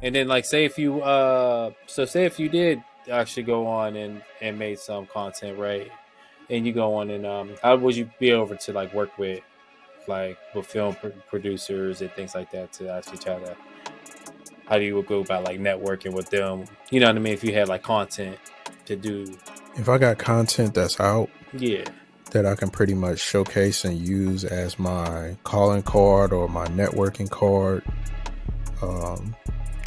And then like say if you say if you did actually go on and made some content, right? And you go on and how would you be able to like work with film producers and things like that to actually try to how do you go about like networking with them? You know what I mean? If you had like content to do, If I got content that's out yeah, that I can pretty much showcase and use as my calling card or my networking card,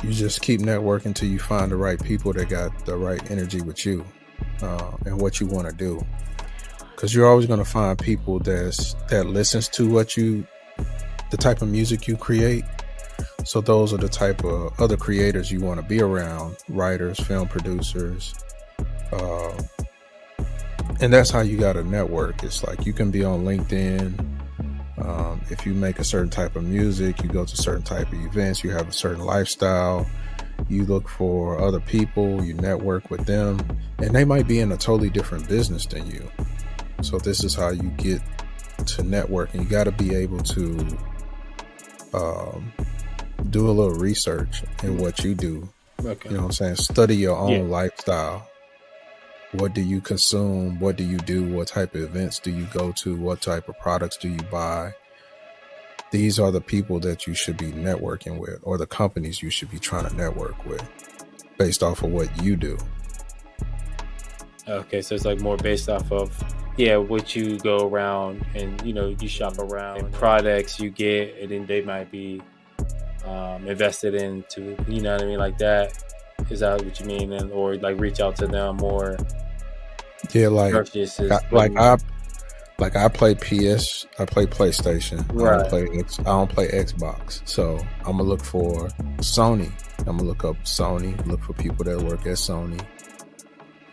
you just keep networking till you find the right people that got the right energy with you and what you want to do. Because you're always going to find people that listens to the type of music you create. So those are the type of other creators you want to be around: writers, film producers, and that's how you got to network. It's like you can be on LinkedIn. If you make a certain type of music, you go to certain type of events, you have a certain lifestyle, you look for other people, you network with them, and they might be in a totally different business than you. So this is how you get to networking. You got to be able to do a little research in what you do. okay, You know what I'm saying? Study your own lifestyle. What do you consume? What do you do? What type of events do you go to? What type of products do you buy? These are the people that you should be networking with, or the companies you should be trying to network with based off of what you do. okay. So it's like more based off of what you go around and you shop around and products you get, and then they might be invested into, you know what I mean, like that. Is that what you mean? And or like reach out to them or purchases. I play PS, I play PlayStation. Right. I don't play Xbox. So I'm gonna look for Sony. I'm gonna look up Sony. Look for people that work at Sony.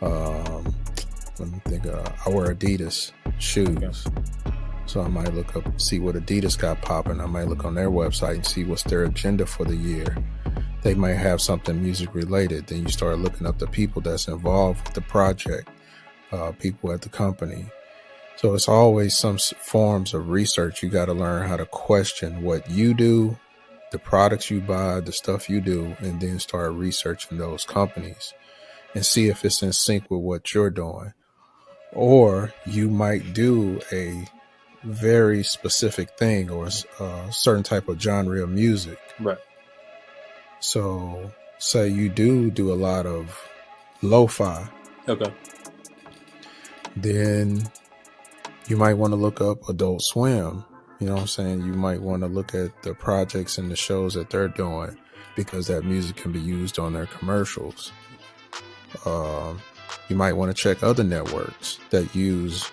Let me think. I wear Adidas shoes, so I might look up, see what Adidas got popping. I might look on their website and see what's their agenda for the year. They might have something music related. Then you start looking up the people that's involved with the project, people at the company. So it's always some forms of research. You got to learn how to question what you do, the products you buy, the stuff you do, and then start researching those companies and see if it's in sync with what you're doing. Or you might do a very specific thing or a certain type of genre of music. Right. So say you do a lot of lo-fi. Okay. Then you might want to look up Adult Swim. You know what I'm saying? You might want to look at the projects and the shows that they're doing, because that music can be used on their commercials. You might want to check other networks that use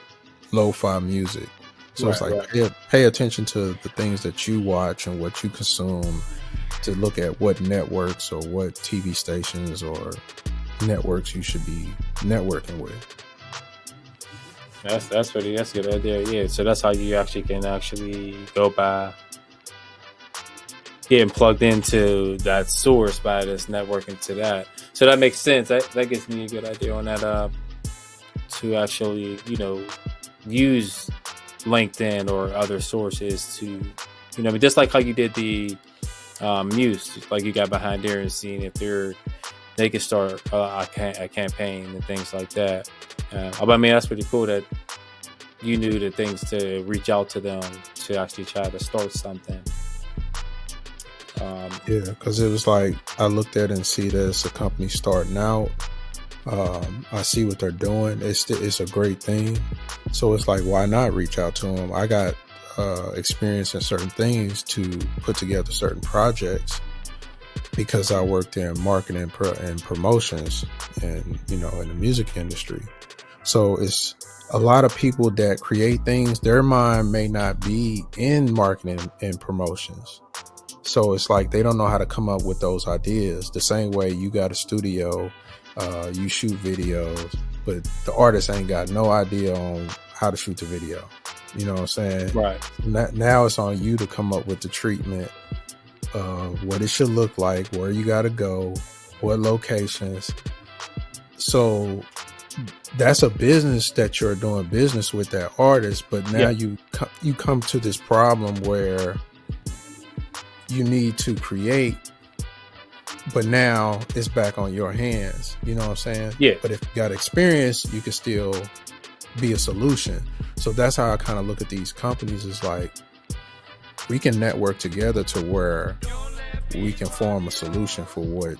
lo-fi music. So it's like pay attention to the things that you watch and what you consume, to look at what networks or what TV stations or networks you should be networking with. That's a good idea. Yeah. So that's how you can go by getting plugged into that source by this networking to that. So that makes sense. That gives me a good idea on that. To actually, use LinkedIn or other sources to, just like how you did the Muse, like you got behind there and seeing if they could start a campaign and things like that. But I mean, that's pretty cool that you knew the things to reach out to them to actually try to start something. Because it was like I looked at it and see that it's a company starting out. I see what they're doing. It's a great thing. So it's like, why not reach out to them? I got experience in certain things to put together certain projects because I worked in marketing and promotions and, in the music industry. So it's a lot of people that create things, their mind may not be in marketing and promotions. So it's like they don't know how to come up with those ideas. The same way you got a studio, you shoot videos, but the artist ain't got no idea on how to shoot the video. You know what I'm saying? Right. Now it's on you to come up with the treatment of what it should look like, where you got to go, what locations. So that's a business that you're doing business with that artist. But now you come to this problem where you need to create but now it's back on your hands. You know what I'm saying? Yeah. But if you got experience, you can still be a solution. So that's how I kind of look at these companies. Is like, we can network together to where we can form a solution for what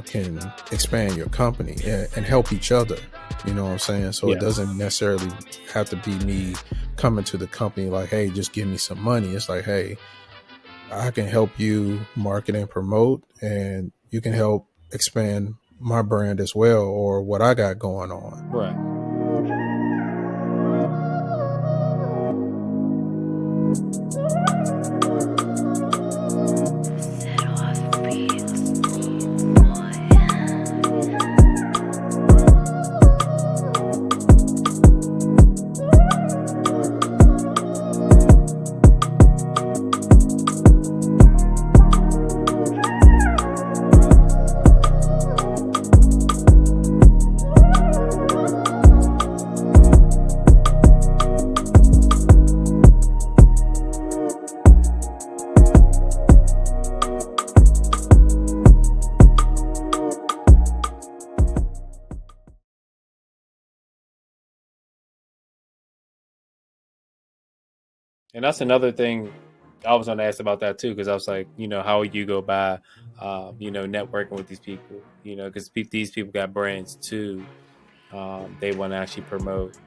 can expand your company and help each other. You know what I'm saying? So Yeah. it doesn't necessarily have to be me coming to the company like, hey, just give me some money. It's like, hey, I can help you market and promote, and you can help expand my brand as well, or what I got going on. Right. And that's another thing I was going to ask about that too, because I was like, how would you go by, networking with these people, because these people got brands too. They want to actually promote,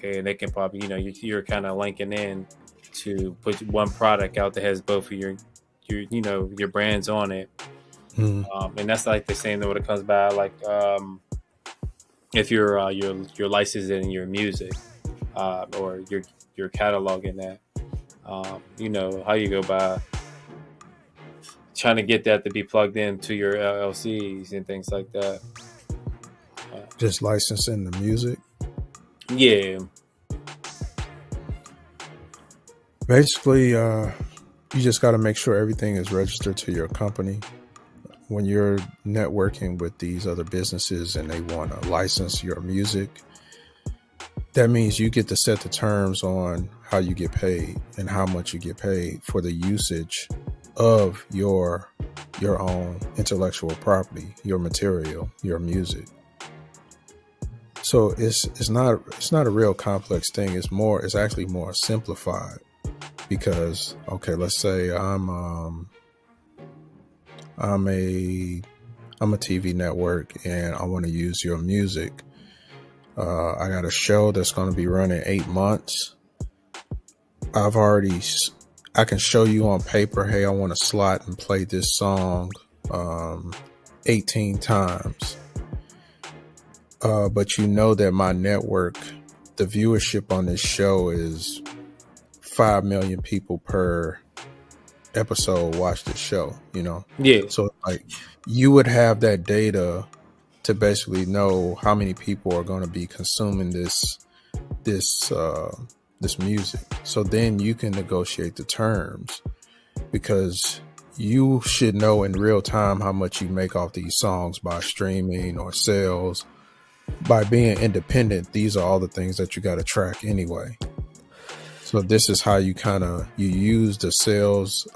and they can probably, you're kind of linking in to put one product out that has both of your brands on it. And that's like the same when it comes by like, if you're licensing your music, or you're cataloging that. How you go by trying to get that to be plugged into your LLCs and things like that. Just licensing the music. Yeah. Basically, you just got to make sure everything is registered to your company. When you're networking with these other businesses and they want to license your music, that means you get to set the terms on how you get paid and how much you get paid for the usage of your own intellectual property, your material, your music. So it's not a real complex thing. It's actually more simplified, because okay, let's say I'm a TV network and I want to use your music. I got a show that's going to be running 8 months. I can show you on paper, hey, I want to slot and play this song 18 times. But you know that my network, the viewership on this show is 5 million people per episode watch the show, Yeah. So like, you would have that data to basically know how many people are going to be consuming this music. So then you can negotiate the terms, because you should know in real time how much you make off these songs by streaming or sales. By being independent, these are all the things that you got to track anyway. So this is how you use the sales.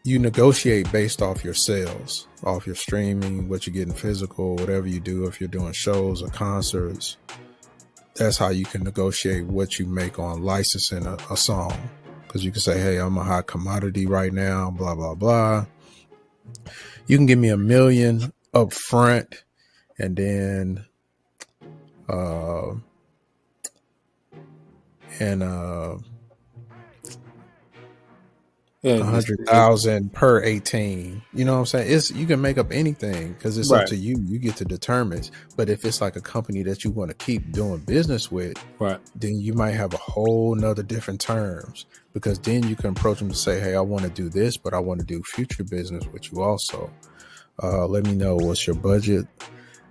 You negotiate based off your sales, off your streaming, what you get in physical, whatever you do. If you're doing shows or concerts, that's how you can negotiate what you make on licensing a song. Because you can say, hey, I'm a hot commodity right now, blah, blah, blah. You can give me $1 million up front, and then Yeah. 100,000 per 18. You know what I'm saying? You can make up anything, because it's Right. up to you. You get to determine. But if it's like a company that you want to keep doing business with, Right. then you might have a whole nother different terms, because then you can approach them to say, hey, I want to do this, but I want to do future business with you also. Let me know what's your budget.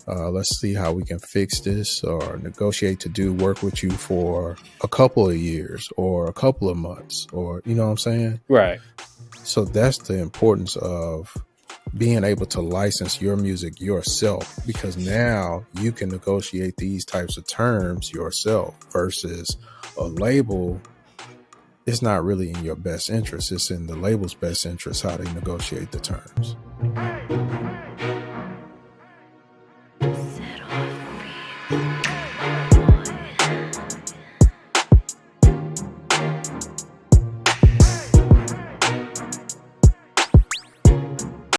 Let's see how we can fix this, or negotiate to work with you for a couple of years or a couple of months, or, you know what I'm saying? Right. So that's the importance of being able to license your music yourself, because now you can negotiate these types of terms yourself, versus a label it's not really in your best interest. It's in the label's best interest how they negotiate the terms.